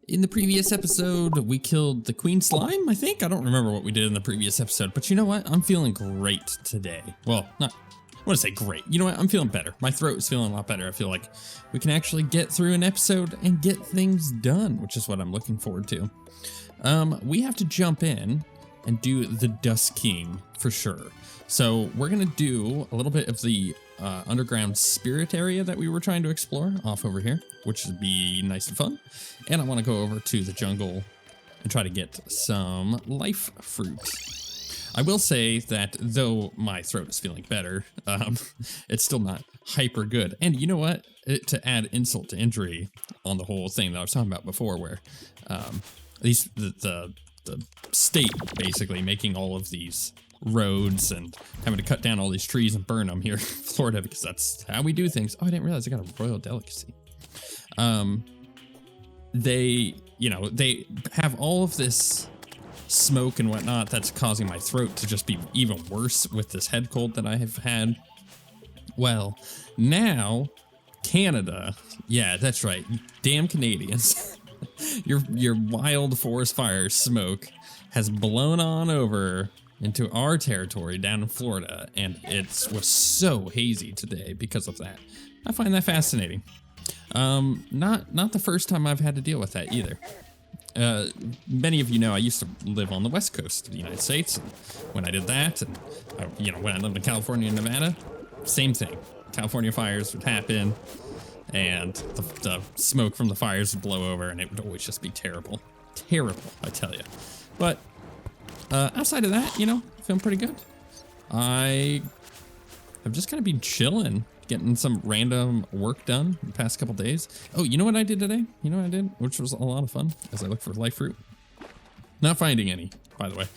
In the previous episode, we killed the queen slime, I think? I don't remember what we did in the previous episode, but you know what? I'm feeling great today. Well, not, I want to say great. You know what? I'm feeling better. My throat is feeling a lot better. I feel like we can actually get through an episode and get things done, which is what I'm looking forward to. We have to jump in and do the Dusking for sure. So we're going to do a little bit of the underground spirit area that we were trying to explore off over here, which would be nice and fun. And I want to go over to the jungle and try to get some life fruit. I will say that though my throat is feeling better, it's still not hyper good. And you know what? To add insult to injury on the whole thing that I was talking about before, where the state basically making all of these roads and having to cut down all these trees and burn them here in Florida because that's how we do things. Oh, I didn't realize I got a royal delicacy. They have all of this smoke and whatnot that's causing my throat to just be even worse with this head cold that I have had. Well, now Canada, yeah, that's right, damn Canadians. your wild forest fire smoke has blown on over into our territory down in Florida, and it was so hazy today because of that. I find that fascinating. Not the first time I've had to deal with that either. Many of you know I used to live on the west coast of the United States, and when I did that, and when I lived in California and Nevada, same thing. California fires would happen, and the smoke from the fires would blow over, and it would always just be terrible. Terrible, I tell you. But outside of that, feeling pretty good. I have just kind of been chilling, getting some random work done the past couple days. Oh, you know what I did today? You know what I did? Which was a lot of fun as I looked for life fruit. Not finding any, by the way.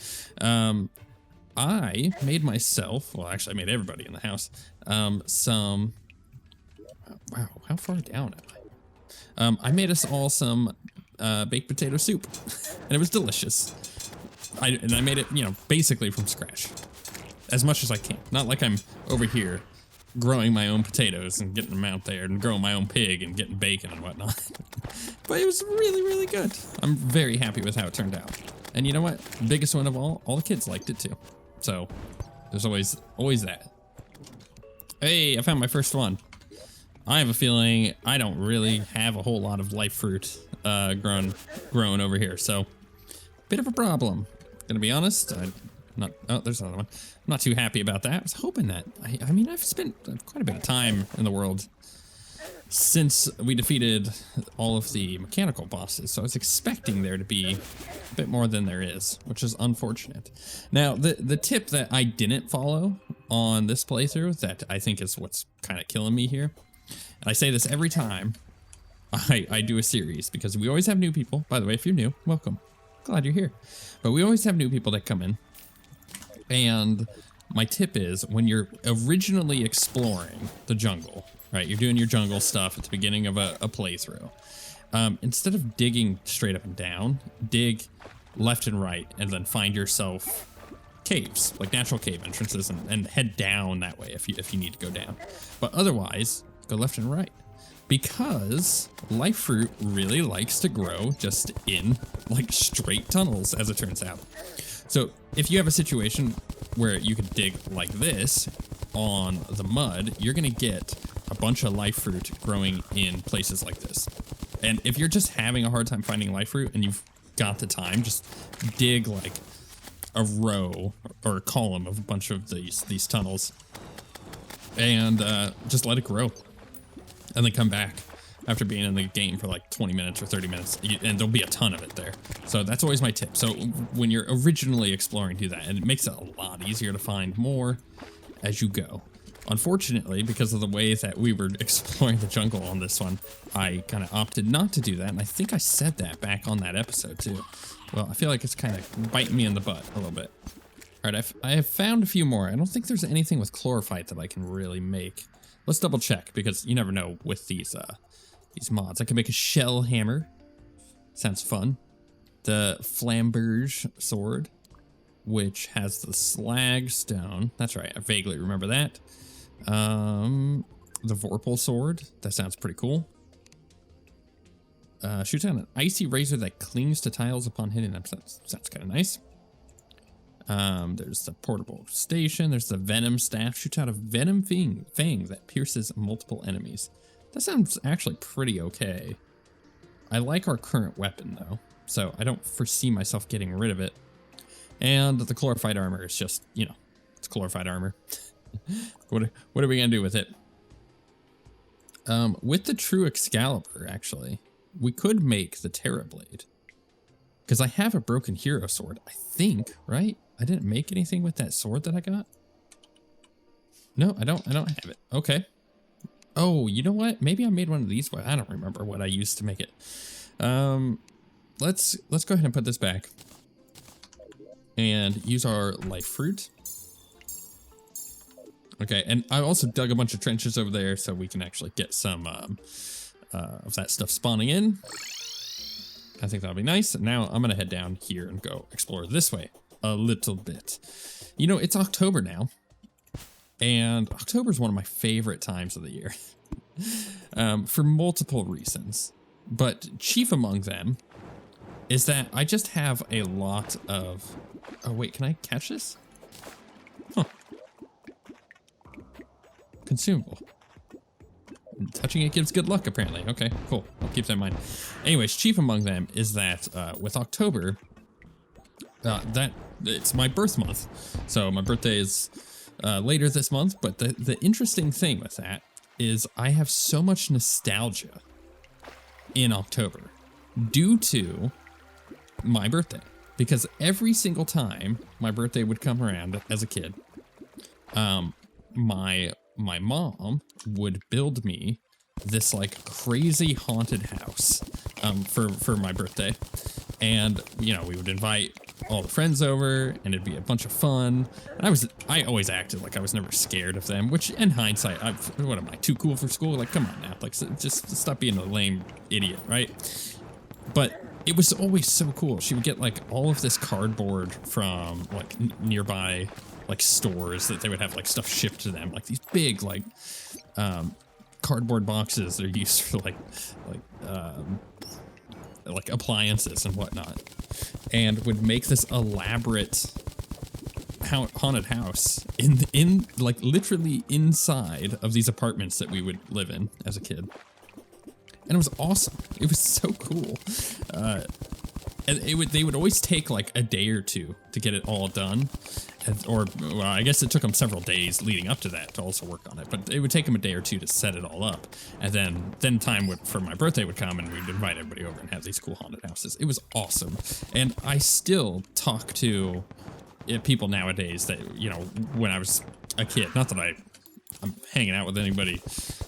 I made myself, well, actually I made everybody in the house, some, wow, how far down am I? I made us all some baked potato soup, and it was delicious. I made it, basically from scratch, as much as I can. Not like I'm over here growing my own potatoes and getting them out there and growing my own pig and getting bacon and whatnot. But it was really, really good. I'm very happy with how it turned out. And you know what? Biggest one of all the kids liked it too. So there's always that. Hey, I found my first one. I have a feeling I don't really have a whole lot of life fruit grown over here. So bit of a problem. Gonna be honest, there's another one. I'm not too happy about that. I was hoping that, I mean, I've spent quite a bit of time in the world since we defeated all of the mechanical bosses, so I was expecting there to be a bit more than there is, which is unfortunate. Now, the tip that I didn't follow on this playthrough that I think is what's kind of killing me here, and I say this every time I do a series, because we always have new people. By the way, if you're new, welcome. Glad you're here. But we always have new people that come in. And my tip is, when you're originally exploring the jungle, right? You're doing your jungle stuff at the beginning of a playthrough. Instead of digging straight up and down, dig left and right, and then find yourself caves, like natural cave entrances, and head down that way if you need to go down. But otherwise, go left and right. Because life fruit really likes to grow just in like straight tunnels, as it turns out. So if you have a situation where you can dig like this on the mud, you're gonna get a bunch of life fruit growing in places like this. And if you're just having a hard time finding life fruit and you've got the time, just dig like a row or a column of a bunch of these tunnels and just let it grow. And then come back after being in the game for like 20 minutes or 30 minutes, and there'll be a ton of it there. So that's always my tip. So when you're originally exploring, do that, and it makes it a lot easier to find more as you go. Unfortunately, because of the way that we were exploring the jungle on this one, I kind of opted not to do that, and I think I said that back on that episode too. Well, I feel like it's kind of biting me in the butt a little bit. All right, I have found a few more. I don't think there's anything with chlorophyte that I can really make. Let's double check, because you never know with these mods. I can make a shell hammer. Sounds fun. The flamberge sword, which has the slag stone. That's right, I vaguely remember that. The vorpal sword. That sounds pretty cool. Shoots out an icy razor that clings to tiles upon hitting them. So that sounds kind of nice. There's the portable station. There's the venom staff. Shoots out a venom fang that pierces multiple enemies. That sounds actually pretty okay. I like our current weapon though, so I don't foresee myself getting rid of it. And the glorified armor is just, you know, it's glorified armor. What are we gonna do with it? With the true Excalibur, actually, we could make the Terra Blade. Because I have a broken hero sword, I think, right? I didn't make anything with that sword that I got. No, I don't have it. Okay. Oh, you know what? Maybe I made one of these. I don't remember what I used to make it. Let's go ahead and put this back. And use our life fruit. Okay, and I also dug a bunch of trenches over there so we can actually get some of that stuff spawning in. I think that'll be nice. And now I'm gonna head down here and go explore this way a little bit. You know, it's October now. And October is one of my favorite times of the year. For multiple reasons. But chief among them is that I just have a lot of... Oh, wait, can I catch this? Huh. Consumable. Touching it gives good luck, apparently. Okay, cool. I'll keep that in mind. Anyways, chief among them is that with October, that it's my birth month. So my birthday is later this month, but the interesting thing with that is I have so much nostalgia in October due to my birthday. Because every single time my birthday would come around as a kid, my mom would build me this like crazy haunted house for my birthday. And, you know, we would invite all the friends over and it'd be a bunch of fun. And I always acted like I was never scared of them, which in hindsight, what am I, too cool for school? Like, come on now, like just stop being a lame idiot, right? But it was always so cool. She would get like all of this cardboard from like nearby like stores that they would have like stuff shipped to them, like these big like cardboard boxes that are used for like appliances and whatnot, and would make this elaborate haunted house in like literally inside of these apartments that we would live in as a kid. And it was awesome. It was so cool. And they would always take like a day or two to get it all done. Well, I guess it took them several days leading up to that to also work on it. But it would take them a day or two to set it all up. And then time for my birthday would come and we'd invite everybody over and have these cool haunted houses. It was awesome. And I still talk to people nowadays that, you know, when I was a kid, not that I'm hanging out with anybody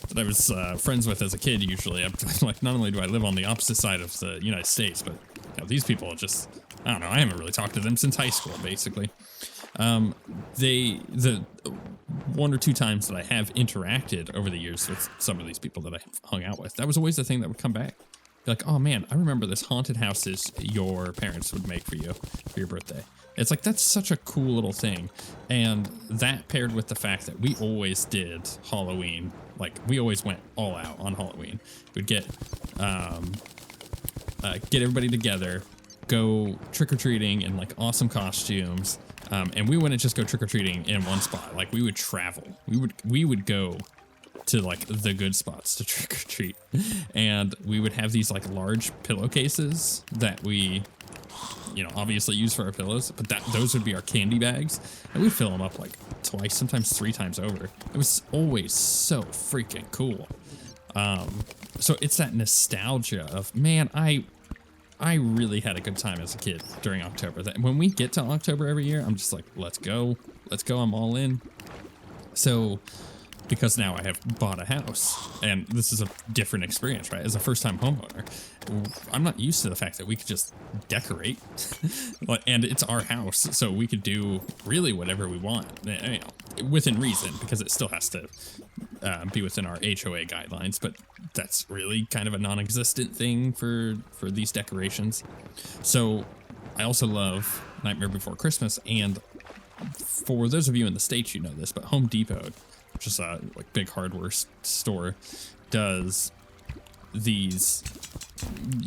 that I was friends with as a kid. Usually, I'm like, not only do I live on the opposite side of the United States, but you know, these people just, I don't know, I haven't really talked to them since high school, basically. The one or two times that I have interacted over the years with some of these people that I hung out with, that was always the thing that would come back. Be like, oh man, I remember this haunted houses your parents would make for you for your birthday. It's like, that's such a cool little thing. And that paired with the fact that we always did Halloween, like we always went all out on Halloween. We'd get everybody together, go trick-or-treating in like awesome costumes. And we wouldn't just go trick-or-treating in one spot. Like we would travel. We would go to like the good spots to trick-or-treat. And we would have these like large pillowcases that we, you know, obviously use for our pillows, but those would be our candy bags. And we'd fill them up like twice, sometimes 3 times over. It was always so freaking cool. So it's that nostalgia of, man, I really had a good time as a kid during October. That when we get to October every year, I'm just like, let's go, I'm all in. So, because now I have bought a house, and this is a different experience, right? As a first-time homeowner, I'm not used to the fact that we could just decorate, and it's our house, so we could do really whatever we want, you know, within reason, because it still has to be within our HOA guidelines, but that's really kind of a non-existent thing for these decorations. So I also love Nightmare Before Christmas, and for those of you in the States, you know this, but Home Depot, which is a like big hardware store, does these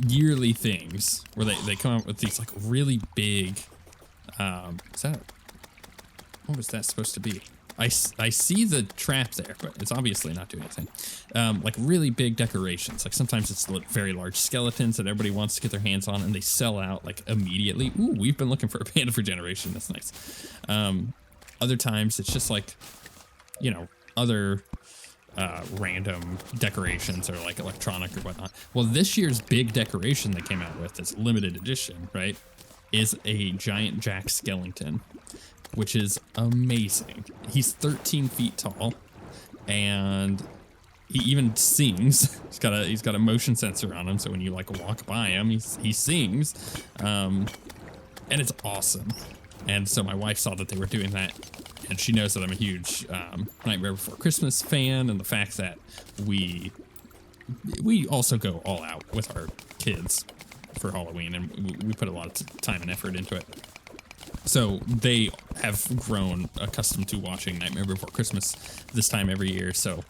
yearly things where they come out with these like really big, is that, what was that supposed to be? I see the trap there, but it's obviously not doing anything. Like really big decorations. Like sometimes it's very large skeletons that everybody wants to get their hands on, and they sell out like immediately. Ooh, we've been looking for a panda for generation. That's nice. Other times it's just like, you know, other random decorations or like electronic or whatnot. Well, this year's big decoration they came out with, this limited edition, right, is a giant Jack Skellington, which is amazing. He's 13 feet tall, and he even sings. He's got a motion sensor on him, so when you like walk by him, he sings, and it's awesome. And so my wife saw that they were doing that, and she knows that I'm a huge Nightmare Before Christmas fan, and the fact that we also go all out with our kids for Halloween, and we put a lot of time and effort into it. So they have grown accustomed to watching Nightmare Before Christmas this time every year. So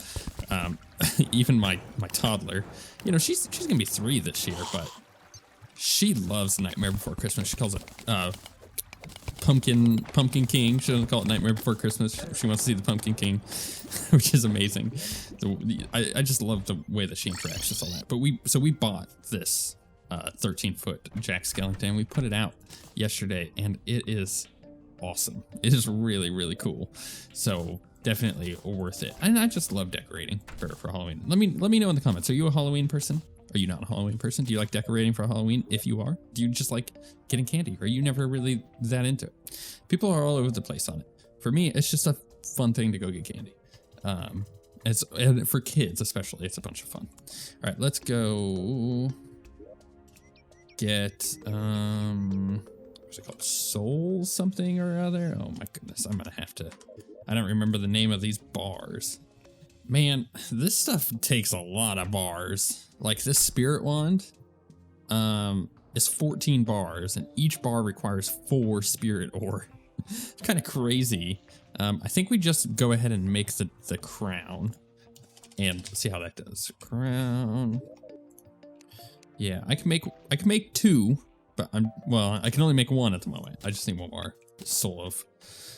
even my toddler, you know, she's gonna be 3 this year, but she loves Nightmare Before Christmas. She calls it Pumpkin King. She doesn't call it Nightmare Before Christmas. She wants to see the Pumpkin King, which is amazing. I just love the way that she interacts with all that. But we bought this 13-foot Jack Skellington. We put it out yesterday, and it is awesome. It is really, really cool. So definitely worth it. And I just love decorating for Halloween. Let me know in the comments. Are you a Halloween person? Are you not a Halloween person? Do you like decorating for Halloween? If you are, do you just like getting candy? Or are you never really that into it? People are all over the place on it. For me, it's just a fun thing to go get candy. And for kids especially, it's a bunch of fun. All right, let's go get what's it called? Soul something or other. Oh my goodness, I'm gonna have to. I don't remember the name of these bars. Man, this stuff takes a lot of bars. Like this spirit wand is 14 bars, and each bar requires 4 spirit ore. It's kind of crazy. I think we just go ahead and make the crown and see how that does. Crown. Yeah, I can make 2, but I can only make 1 at the moment. I just need 1 more soul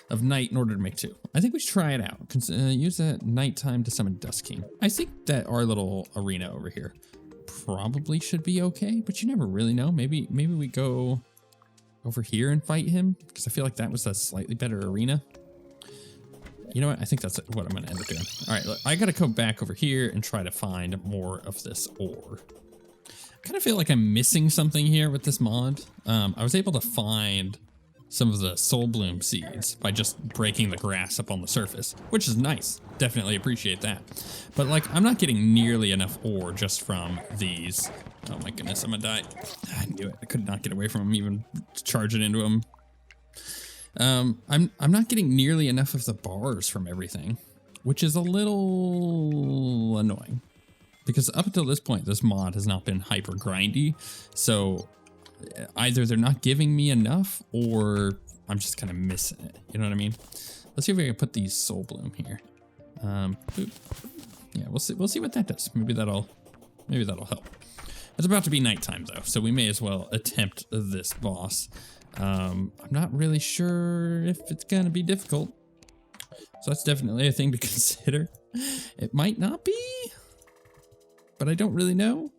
of night in order to make 2. I think we should try it out. Use that nighttime to summon Dusking. I think that our little arena over here probably should be okay, but you never really know. Maybe we go over here and fight him, because I feel like that was a slightly better arena. You know what? I think that's what I'm going to end up doing. All right, I got to come back over here and try to find more of this ore. I kind of feel like I'm missing something here with this mod. I was able to find some of the soul bloom seeds by just breaking the grass up on the surface, which is nice. Definitely appreciate that. But like, I'm not getting nearly enough ore just from these. Oh my goodness, I'm gonna die. I knew it. I could not get away from him, even charging into him. I'm not getting nearly enough of the bars from everything, which is a little annoying. Because up until this point, this mod has not been hyper grindy, so either they're not giving me enough, or I'm just kind of missing it. You know what I mean? Let's see if we can put these soul bloom here. Yeah, we'll see what that does. Maybe that'll help. It's about to be nighttime though, so we may as well attempt this boss. I'm not really sure if it's gonna be difficult, so that's definitely a thing to consider. It might not be, but I don't really know.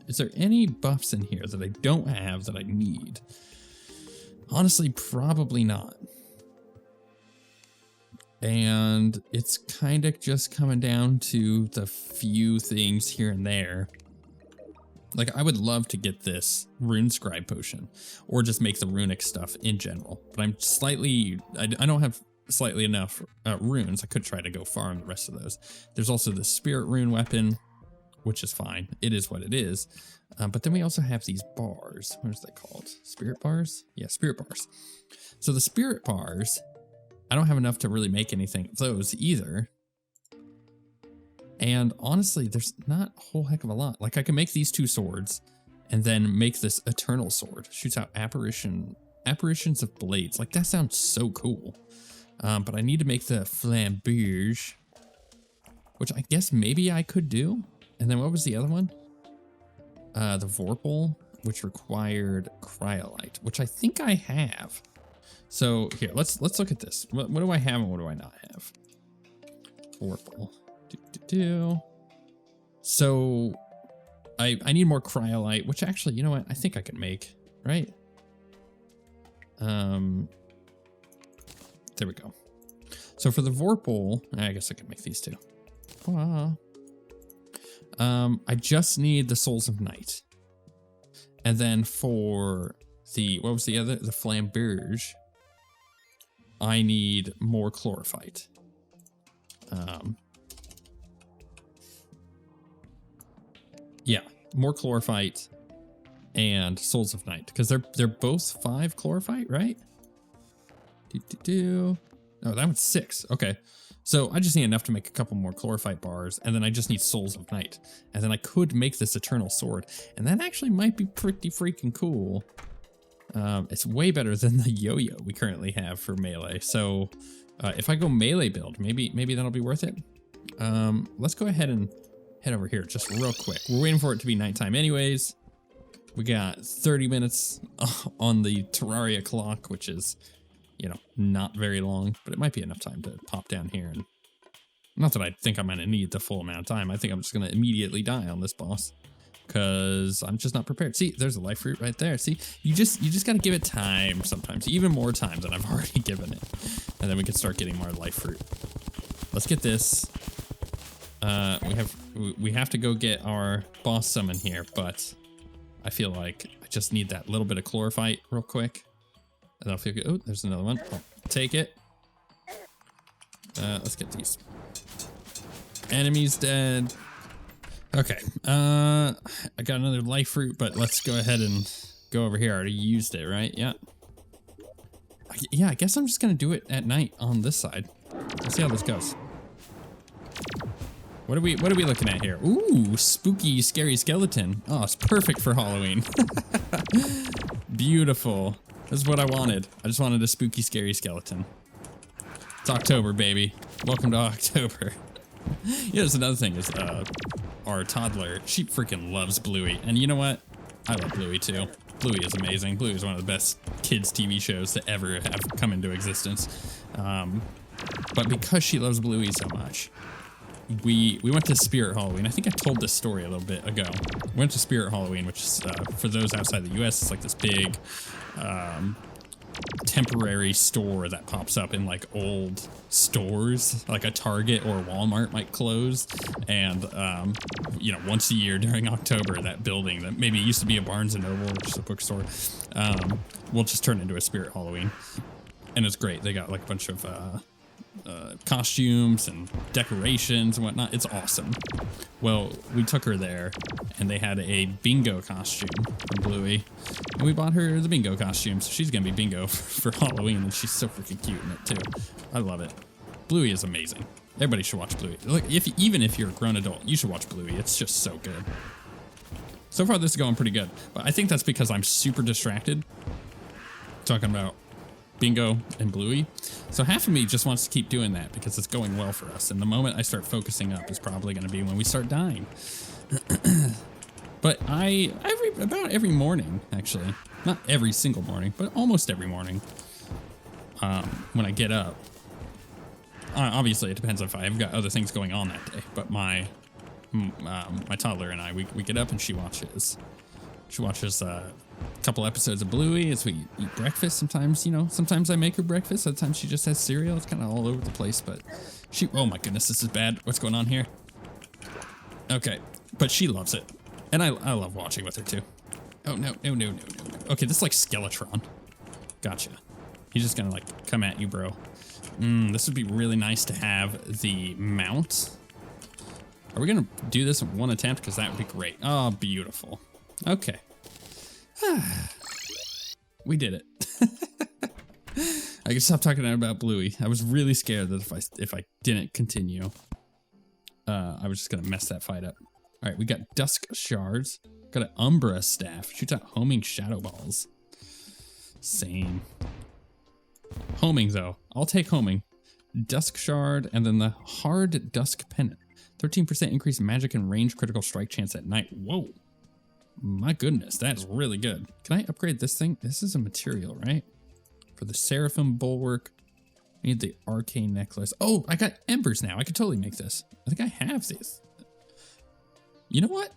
Is there any buffs in here that I don't have that I need? Honestly, probably not. And it's kind of just coming down to the few things here and there. Like, I would love to get this rune scribe potion, or just make the runic stuff in general. But I'm slightly, I don't have slightly enough runes. I could try to go farm the rest of those. There's also the spirit rune weapon, which is fine. It is what it is. But then we also have these bars. What are they called? Spirit bars? Yeah, spirit bars. So the spirit bars, I don't have enough to really make anything of those either. And honestly, there's not a whole heck of a lot. Like, I can make these 2 swords and then make this eternal sword. Shoots out apparitions of blades. Like, that sounds so cool. But I need to make the flamberge, which I guess maybe I could do. And then what was the other one? The Vorpal, which required cryolite, which I think I have. So here, let's look at this. What do I have and what do I not have? Vorpal. So I need more cryolite, which actually, you know what? I think I can make, right? There we go. So for the Vorpal, I guess I can make these two. I just need the Souls of Night. And then for the, what was the other? The Flamberge, I need more chlorophyte. Yeah, more chlorophyte and Souls of Night, because they're both 5 chlorophyte, right? Oh, that one's 6. Okay. So I just need enough to make a couple more chlorophyte bars, and then I just need Souls of Night. And then I could make this Eternal Sword, and that actually might be pretty freaking cool. It's way better than the yo-yo we currently have for melee. So if I go melee build, maybe that'll be worth it. Let's go ahead and head over here just real quick. We're waiting for it to be nighttime anyways. We got 30 minutes on the Terraria clock, which is, you know, not very long, but it might be enough time to pop down here. And not that I think I'm going to need the full amount of time. I think I'm just going to immediately die on this boss because I'm just not prepared. See, there's a life fruit right there. See, you just got to give it time sometimes, even more time than I've already given it. And then we can start getting more life fruit. Let's get this. We have to go get our boss summon here, but I feel like I just need that little bit of chlorophyte real quick. And I'll feel good. Oh, there's another one. I'll take it. Let's get these. Enemies dead. Okay. I got another life fruit, but let's go ahead and go over here. I already used it, right? Yeah. Yeah, I guess I'm just gonna do it at night on this side. Let's see how this goes. What are we looking at here? Ooh, spooky, scary skeleton. Oh, it's perfect for Halloween. Beautiful. This is what I wanted. I just wanted a spooky, scary skeleton. It's October, baby. Welcome to October. Yeah, there's another thing is our toddler, she freaking loves Bluey. And you know what? I love Bluey too. Bluey is amazing. Bluey is one of the best kids TV shows to ever have come into existence. But because she loves Bluey so much, we went to Spirit Halloween. I think I told this story a little bit ago. We went to Spirit Halloween, which is, for those outside the US, it's like this big temporary store that pops up in like old stores, like a Target or a Walmart might close. And, you know, once a year during October, that building that maybe used to be a Barnes & Noble, which is a bookstore, will just turn into a Spirit Halloween. And it's great. They got like a bunch of costumes and decorations and whatnot. It's awesome. Well, we took her there and they had a bingo costume for Bluey, and we bought her the bingo costume, so she's gonna be bingo for Halloween, and she's so freaking cute in it too. I love it. Bluey is amazing. Everybody should watch Bluey. Look, even if you're a grown adult, you should watch Bluey. It's just so good. So far this is going pretty good, but I think that's because I'm super distracted talking about bingo and Bluey. So half of me just wants to keep doing that because it's going well for us. And the moment I start focusing up is probably going to be when we start dying. But about every morning, actually, not every single morning, but almost every morning, when I get up, obviously it depends if I've got other things going on that day, but my toddler and I, we get up and she watches a couple episodes of Bluey as we eat breakfast. Sometimes, you know, sometimes I make her breakfast. Sometimes she just has cereal. It's kind of all over the place, but oh my goodness, this is bad. What's going on here? Okay, but she loves it. And I love watching with her too. Oh, no. Okay, this is like Skeletron. Gotcha. He's just gonna like come at you, bro. This would be really nice to have the mount. Are we gonna do this in one attempt? Because that would be great. Oh, beautiful. Okay. We did it. I can stop talking about Bluey. I was really scared that if I didn't continue, I was just gonna mess that fight up. All right, we got Dusk Shards. Got an Umbra Staff. Shoots out homing shadow balls. Same. Homing though. I'll take homing. Dusk Shard and then the Hard Dusk Pennant. 13% increase in magic and range critical strike chance at night. Whoa. My goodness, that is really good. Can I upgrade this thing? This is a material, right? For the Seraphim Bulwark, I need the Arcane Necklace. Oh, I got embers now. I could totally make this. I think I have these. You know what?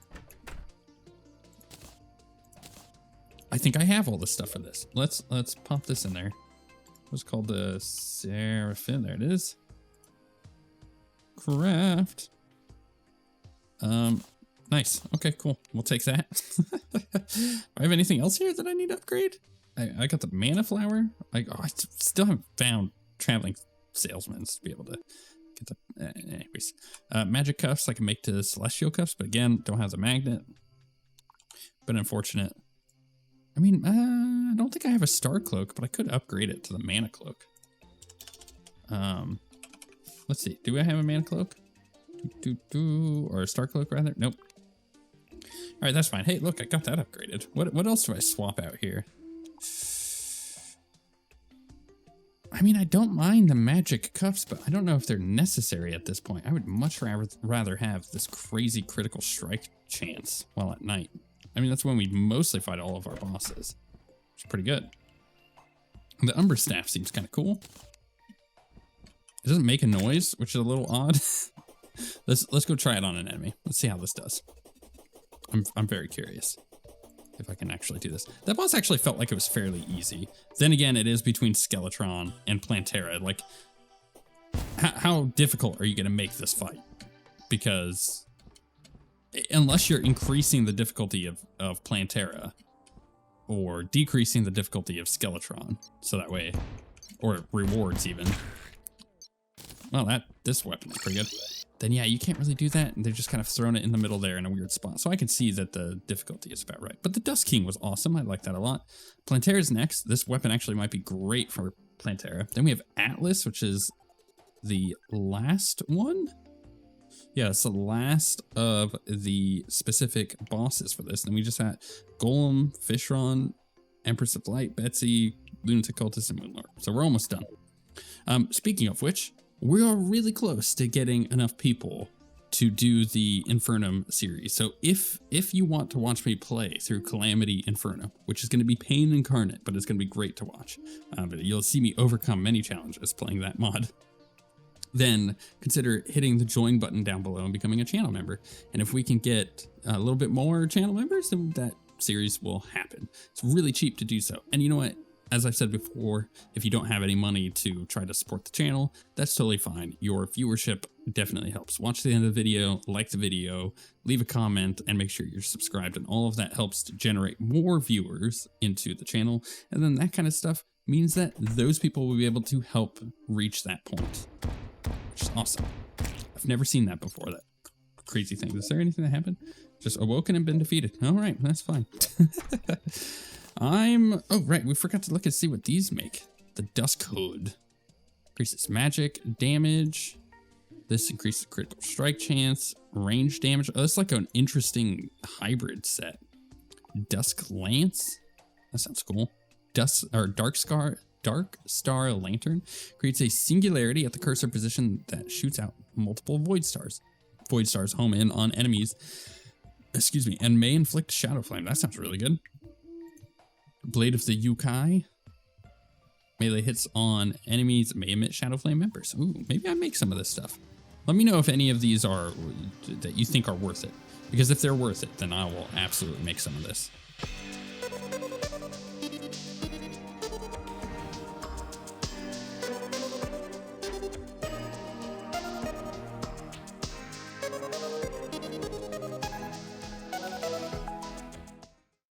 I think I have all the stuff for this. Let's pop this in there. What's called the Seraphim? There it is. Craft. Nice. Okay, cool. We'll take that. Do I have anything else here that I need to upgrade? I got the mana flower. I still haven't found traveling salesmen to be able to get the. Anyways, magic cuffs I can make to celestial cuffs, but again, don't have the magnet. But unfortunate. I mean, I don't think I have a star cloak, but I could upgrade it to the mana cloak. Let's see. Do I have a mana cloak? Or a star cloak rather? Nope. All right, that's fine. Hey, look, I got that upgraded. What else do I swap out here? I mean, I don't mind the magic cuffs, but I don't know if they're necessary at this point. I would much rather have this crazy critical strike chance while at night. I mean, that's when we mostly fight all of our bosses. It's pretty good. The Umber Staff seems kind of cool. It doesn't make a noise, which is a little odd. Let's go try it on an enemy. Let's see how this does. I'm very curious if I can actually do this. That boss actually felt like it was fairly easy. Then again, it is between Skeletron and Plantera. Like, how difficult are you going to make this fight? Because unless you're increasing the difficulty of Plantera or decreasing the difficulty of Skeletron, so that way, or rewards even. Well, this weapon is pretty good. Then yeah, you can't really do that. And they're just kind of throwing it in the middle there in a weird spot. So I can see that the difficulty is about right. But the Dusking was awesome. I like that a lot. Plantera's next. This weapon actually might be great for Plantera. Then we have Atlas, which is the last one. Yeah, it's the last of the specific bosses for this. Then we just had Golem, Fishron, Empress of Light, Betsy, Lunatic Cultist, and Moonlord. So we're almost done. Speaking of which, we are really close to getting enough people to do the Infernum series. So if you want to watch me play through Calamity Inferno, which is going to be pain incarnate, but it's going to be great to watch. But you'll see me overcome many challenges playing that mod. Then consider hitting the join button down below and becoming a channel member. And if we can get a little bit more channel members, then that series will happen. It's really cheap to do so. And you know what? As I've said before, if you don't have any money to try to support the channel, that's totally fine. Your viewership definitely helps. Watch the end of the video, like the video, leave a comment, and make sure you're subscribed. And all of that helps to generate more viewers into the channel. And then that kind of stuff means that those people will be able to help reach that point, which is awesome. I've never seen that before, that crazy thing. Is there anything that happened? Just awoken and been defeated. All right, that's fine. Oh, right, we forgot to look and see what these make. The Dusk Hood. Increases magic, damage. This increases critical strike chance, range damage. Oh, that's like an interesting hybrid set. Dusk Lance. That sounds cool. Dark Star Lantern. Creates a singularity at the cursor position that shoots out multiple Void Stars. Void Stars home in on enemies. Excuse me, and may inflict Shadow Flame. That sounds really good. Blade of the Yukai. Melee hits on enemies may emit Shadow Flame members. Ooh, maybe I make some of this stuff. Let me know if any of these that you think are worth it. Because if they're worth it, then I will absolutely make some of this.